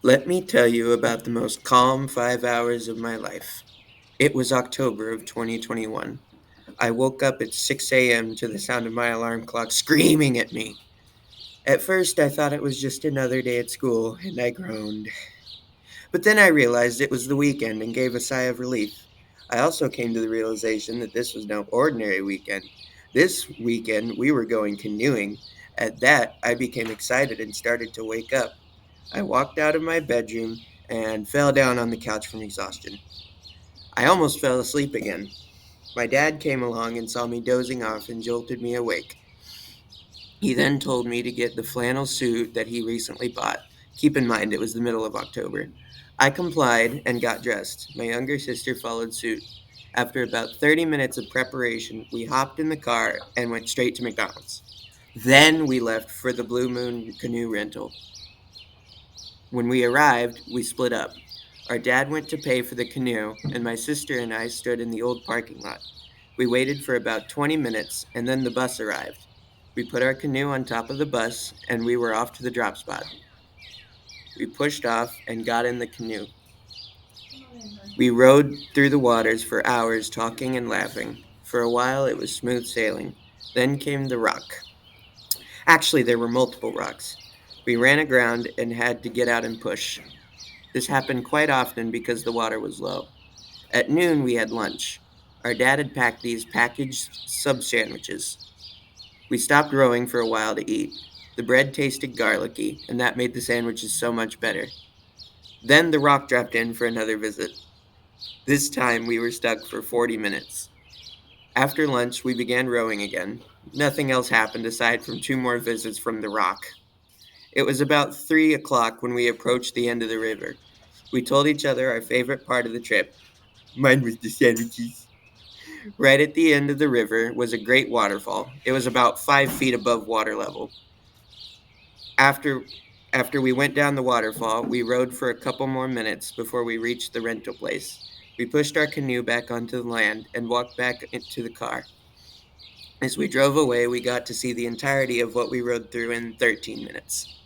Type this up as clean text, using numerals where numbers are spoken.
Let me tell you about the most calm 5 hours of my life. It was October of 2021. I woke up at 6 a.m. to the sound of my alarm clock screaming at me. At first, I thought it was just another day at school, and I groaned. But then I realized it was the weekend and gave a sigh of relief. I also came to the realization that this was no ordinary weekend. This weekend, we were going canoeing. At that, I became excited and started to wake up. I walked out of my bedroom and fell down on the couch from exhaustion. I almost fell asleep again. My dad came along and saw me dozing off and jolted me awake. He then told me to get the flannel suit that he recently bought. Keep in mind, it was the middle of October. I complied and got dressed. My younger sister followed suit. After about 30 minutes of preparation, we hopped in the car and went straight to McDonald's. Then we left for the Blue Moon canoe rental. When we arrived, we split up. Our dad went to pay for the canoe, and my sister and I stood in the old parking lot. We waited for about 20 minutes, and then the bus arrived. We put our canoe on top of the bus, and we were off to the drop spot. We pushed off and got in the canoe. We rode through the waters for hours, talking and laughing. For a while, it was smooth sailing. Then came the rock. Actually, there were multiple rocks. We ran aground and had to get out and push. This happened quite often because the water was low. At noon, we had lunch. Our dad had packed these packaged sub sandwiches. We stopped rowing for a while to eat. The bread tasted garlicky, and that made the sandwiches so much better. Then the rock dropped in for another visit. This time, we were stuck for 40 minutes. After lunch, we began rowing again. Nothing else happened aside from two more visits from the rock. It was about 3 o'clock when we approached the end of the river. We told each other our favorite part of the trip. Mine was the sandwiches. Right at the end of the river was a great waterfall. It was about 5 feet above water level. After after we went down the waterfall, we rode for a couple more minutes before we reached the rental place. We pushed our canoe back onto the land and walked back into the car. As we drove away, we got to see the entirety of what we rode through in 13 minutes.